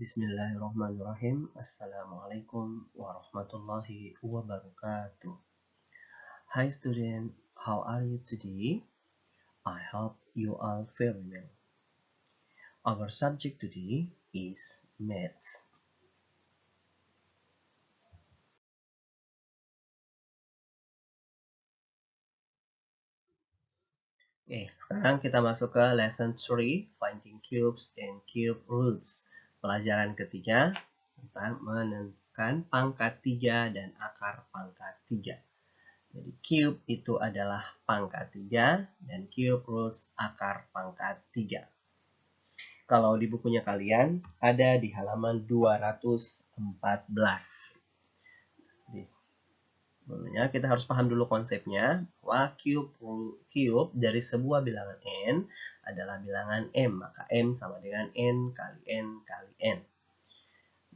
Bismillahirrahmanirrahim. Assalamualaikum warahmatullahi wabarakatuh. Hi student, how are you today? I hope you are very well. Our subject today is maths. Sekarang kita masuk ke lesson 3, finding cubes and cube roots. Pelajaran ketiga tentang menentukan pangkat 3 dan akar pangkat 3. Jadi cube itu adalah pangkat 3 dan cube roots akar pangkat 3. Kalau di bukunya kalian ada di halaman 214. Sebenarnya kita harus paham dulu konsepnya bahwa cube dari sebuah bilangan n adalah bilangan m, maka m sama dengan n kali n kali n.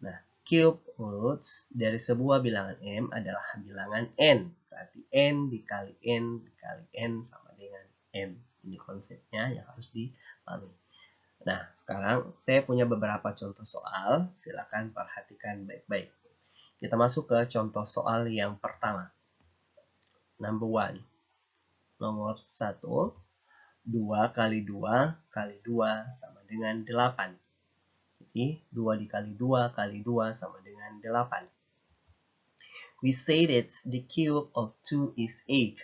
Nah, cube roots dari sebuah bilangan m adalah bilangan n, berarti n dikali n dikali n sama dengan m. Ini konsepnya yang harus dipahami. Nah, sekarang saya punya beberapa contoh soal, silakan perhatikan baik-baik. Kita masuk ke contoh soal yang pertama. Number 1. Nomor 1. 2 kali 2 kali 2 sama dengan 8. Jadi 2 dikali 2 kali 2 sama dengan 8. We say that the cube of 2 is 8.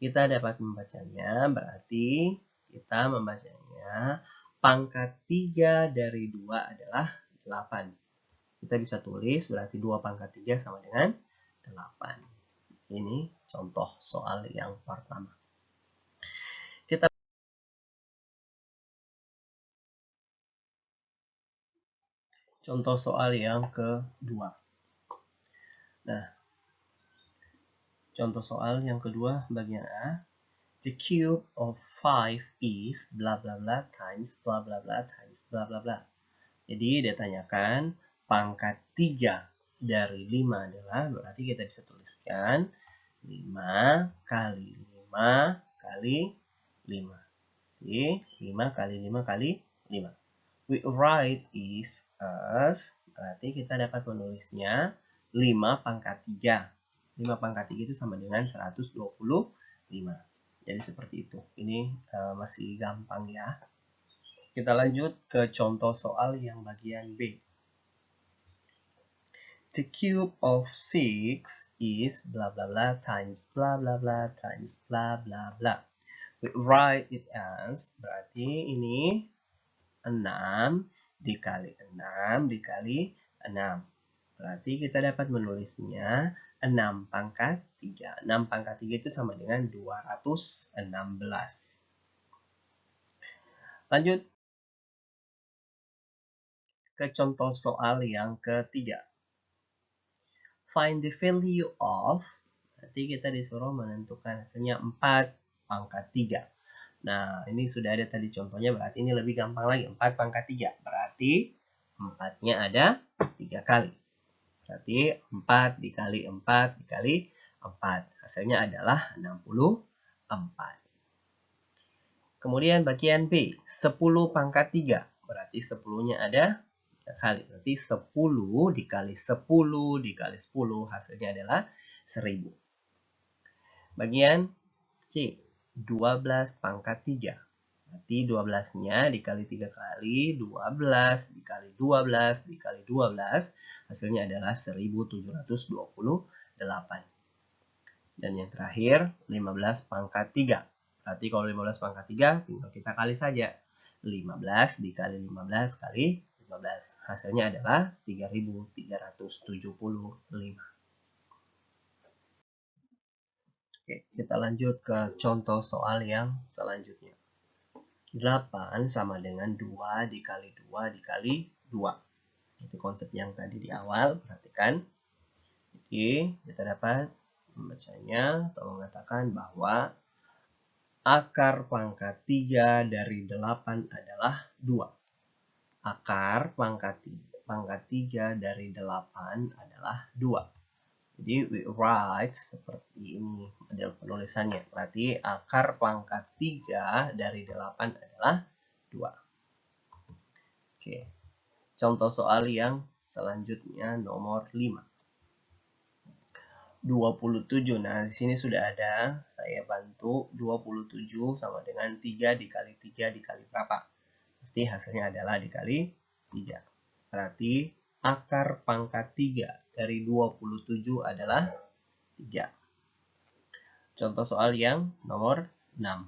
Kita dapat membacanya, berarti kita membacanya pangkat 3 dari 2 adalah 8. Kita bisa tulis berarti 2 pangkat 3 sama dengan 8. Ini contoh soal yang pertama. Kita contoh soal yang kedua. Nah, contoh soal yang kedua bagian A. The cube of 5 is bla bla bla times bla bla bla times bla bla bla. Jadi ditanyakan pangkat 3 dari 5 adalah, berarti kita bisa tuliskan 5 kali 5 kali 5. Jadi 5 kali 5 kali 5. We write is as, berarti kita dapat menulisnya 5 pangkat 3. 5 pangkat 3 itu sama dengan 125. Jadi seperti itu. Ini masih gampang ya. Kita lanjut ke contoh soal yang bagian B. The cube of 6 is bla bla bla times bla bla bla times bla bla bla. We write it as, berarti ini 6 dikali 6 dikali 6. Berarti kita dapat menulisnya 6 pangkat 3. 6 pangkat 3 itu sama dengan 216. Lanjut ke contoh soal yang ketiga. Find the value of, berarti kita disuruh menentukan hasilnya 4 pangkat 3. Nah, ini sudah ada tadi contohnya, berarti ini lebih gampang lagi. 4 pangkat 3, berarti 4-nya ada 3 kali. Berarti 4 dikali 4 dikali 4. Hasilnya adalah 64. Kemudian bagian B, 10 pangkat 3. Berarti 10-nya ada 3 kali. Berarti 10 dikali 10 dikali 10. Hasilnya adalah 1000. Bagian C, 12 pangkat 3. Berarti 12-nya dikali 3 kali, 12 dikali 12 dikali 12. Hasilnya adalah 1728. Dan yang terakhir, 15 pangkat 3. Berarti kalau 15 pangkat 3, tinggal kita kali saja. 15 dikali 15 kali 15. Hasilnya adalah 3375. Oke, kita lanjut ke contoh soal yang selanjutnya. 8 sama dengan 2 dikali 2 dikali 2. Itu konsep yang tadi di awal, perhatikan. Jadi, kita dapat membacanya atau mengatakan bahwa akar pangkat 3 dari 8 adalah 2. Akar pangkat 3 dari 8 adalah 2. Jadi we write seperti ini model penulisannya. Berarti akar pangkat 3 dari 8 adalah 2. Oke. Contoh soal yang selanjutnya nomor 5. 27. Nah, di sini sudah ada, saya bantu 27 sama dengan 3 dikali 3 dikali berapa? Pasti hasilnya adalah dikali 3. Berarti akar pangkat 3 dari 27 adalah 3. Contoh soal yang nomor 6.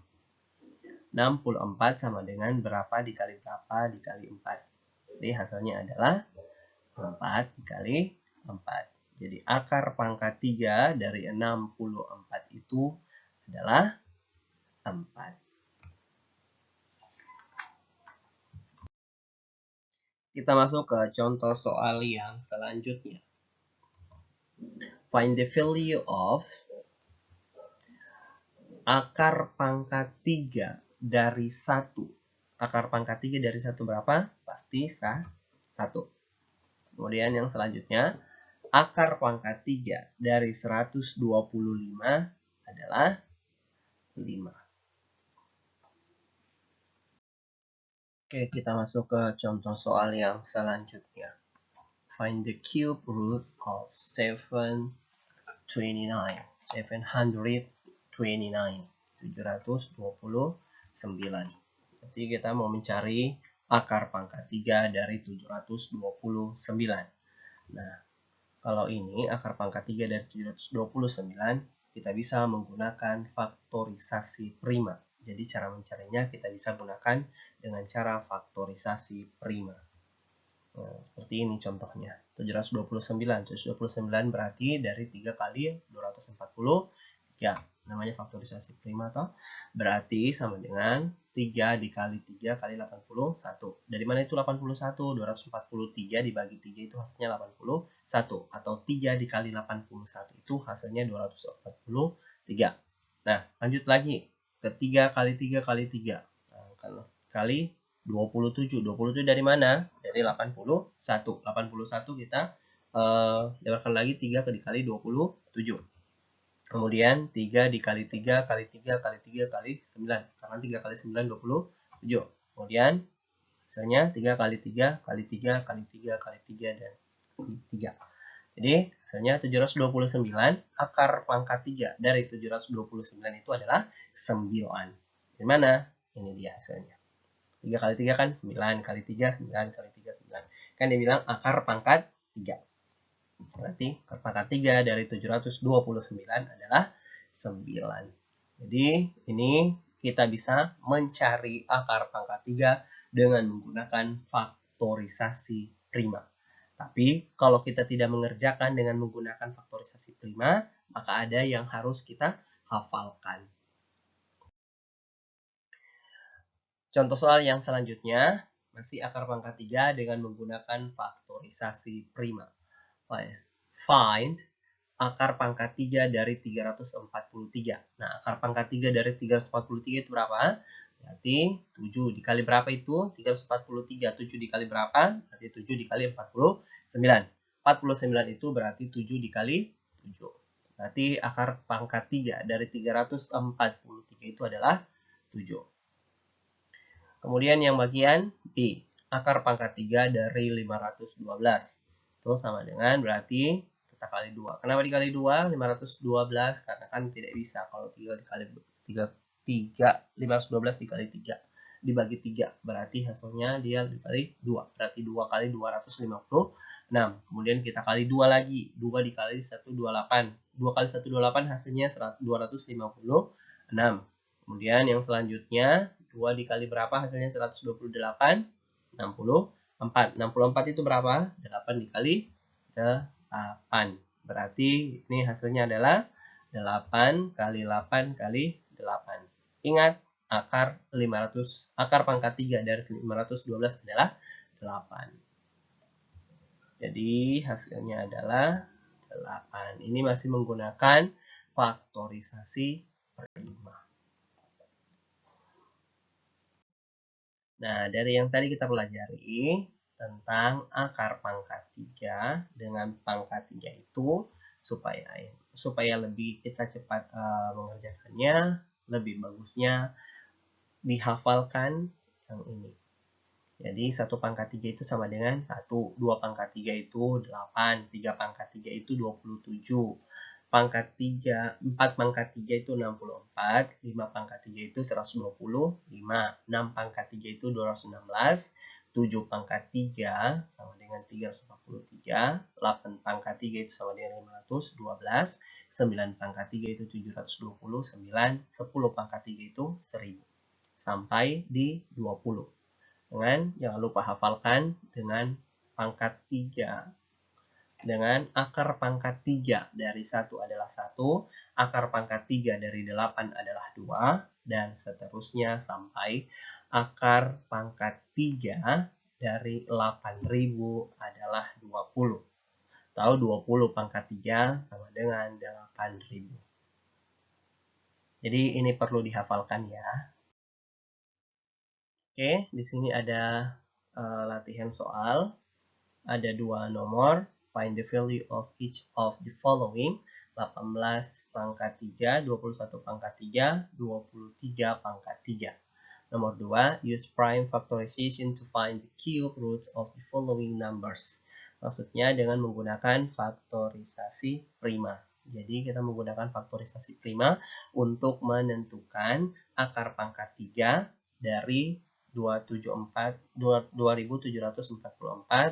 64 sama dengan berapa dikali berapa dikali 4. Jadi hasilnya adalah 4 dikali 4. Jadi akar pangkat 3 dari 64 itu adalah 4. Kita masuk ke contoh soal yang selanjutnya. Find the value of akar pangkat 3 dari 1. Akar pangkat 3 dari 1 berapa? Pasti 1. Kemudian yang selanjutnya, akar pangkat 3 dari 125 adalah 5. Oke, kita masuk ke contoh soal yang selanjutnya. Find the cube root of 729. 729. Berarti kita mau mencari akar pangkat 3 dari 729. Nah, kalau ini akar pangkat 3 dari 729, kita bisa menggunakan faktorisasi prima. Jadi cara mencarinya kita bisa gunakan dengan cara faktorisasi prima. Nah, seperti ini contohnya. 729. 729 berarti dari 3 kali 240. Ya, namanya faktorisasi prima toh. Berarti sama dengan 3 dikali 3 kali 81. Dari mana itu 81? 243 dibagi 3 itu hasilnya 81. Atau 3 dikali 81 itu hasilnya 243. Nah, lanjut lagi. Ke 3 kali 3 kali 3. Nah, kali 27. 27 dari mana? Dari 81. 81 kita lebarkan lagi 3 dikali 27. Kemudian 3 dikali 3 kali 3 kali 3 kali 9. Karena 3 kali 9 27. Kemudian hasilnya 3 kali 3 kali 3 kali 3 kali 3 dan 3. Jadi hasilnya 729. Akar pangkat 3 dari 729 itu adalah 9. Di mana? Ini dia hasilnya. 3 kali 3 kan 9 kali 3, 9 kali 3, 9. Kan dia bilang akar pangkat 3. Berarti akar pangkat 3 dari 729 adalah 9. Jadi ini kita bisa mencari akar pangkat 3 dengan menggunakan faktorisasi prima. Tapi kalau kita tidak mengerjakan dengan menggunakan faktorisasi prima, maka ada yang harus kita hafalkan. Contoh soal yang selanjutnya, masih akar pangkat 3 dengan menggunakan faktorisasi prima. Find akar pangkat 3 dari 343. Nah, akar pangkat 3 dari 343 itu berapa? Berarti 7 dikali berapa itu? 343. 7 dikali berapa? Berarti 7 dikali 49. 49 itu berarti 7 dikali 7. Berarti akar pangkat 3 dari 343 itu adalah 7. Kemudian yang bagian B, akar pangkat 3 dari 512. Itu sama dengan berarti kita kali 2. Kenapa dikali 2? 512 karena kan tidak bisa kalau 3 dikali 512 dikali 3 dibagi 3 berarti hasilnya dia dikali 2. Berarti 2 kali 256. Kemudian kita kali 2 lagi. 2 dikali 128. 2 kali 128 hasilnya 256. Kemudian yang selanjutnya 2 dikali berapa hasilnya 128? 64. 64 itu berapa? 8 dikali 8. Berarti ini hasilnya adalah 8 kali 8 kali 8. Ingat, akar pangkat 3 dari 512 adalah 8. Jadi hasilnya adalah 8. Ini masih menggunakan faktorisasi prima. Nah, dari yang tadi kita pelajari tentang akar pangkat 3 dengan pangkat 3 itu supaya lebih kita cepat mengerjakannya, lebih bagusnya dihafalkan yang ini. Jadi 1 pangkat 3 itu sama dengan 1, 2 pangkat 3 itu 8, 3 pangkat 3 itu 27, pangkat 3, 4 pangkat 3 itu 64, 5 pangkat 3 itu 120, 6 pangkat 3 itu 216, 7 pangkat 3 sama dengan 343, 8 pangkat 3 itu sama dengan 512, 9 pangkat 3 itu 720, 9, 10 pangkat 3 itu 1000, sampai di 20. Dengan jangan lupa hafalkan dengan pangkat 3. Dengan akar pangkat 3 dari 1 adalah 1, akar pangkat 3 dari 8 adalah 2, dan seterusnya sampai akar pangkat 3 dari 8.000 adalah 20. Tahu 20 pangkat 3 sama dengan 8.000. Jadi ini perlu dihafalkan ya. Oke, di sini ada latihan soal. Ada 2 nomor. Find the value of each of the following. 18 pangkat 3, 21 pangkat 3, 23 pangkat 3. Nomor 2, use prime factorization to find the cube roots of the following numbers. Maksudnya dengan menggunakan faktorisasi prima. Jadi kita menggunakan faktorisasi prima untuk menentukan akar pangkat 3 dari 2744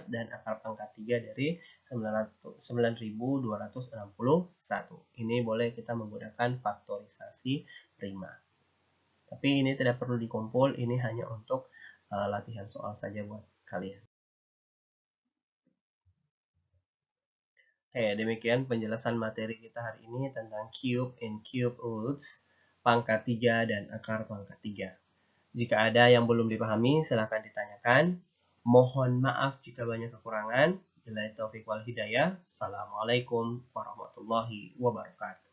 dan akar pangkat 3 dari 9261. Ini boleh kita menggunakan faktorisasi prima. Tapi ini tidak perlu dikumpul, ini hanya untuk latihan soal saja buat kalian. Oke, demikian penjelasan materi kita hari ini tentang cube and cube roots, pangkat 3 dan akar pangkat 3. Jika ada yang belum dipahami, silahkan ditanyakan. Mohon maaf jika banyak kekurangan. Billahi taufiq wal hidayah. Assalamualaikum warahmatullahi wabarakatuh.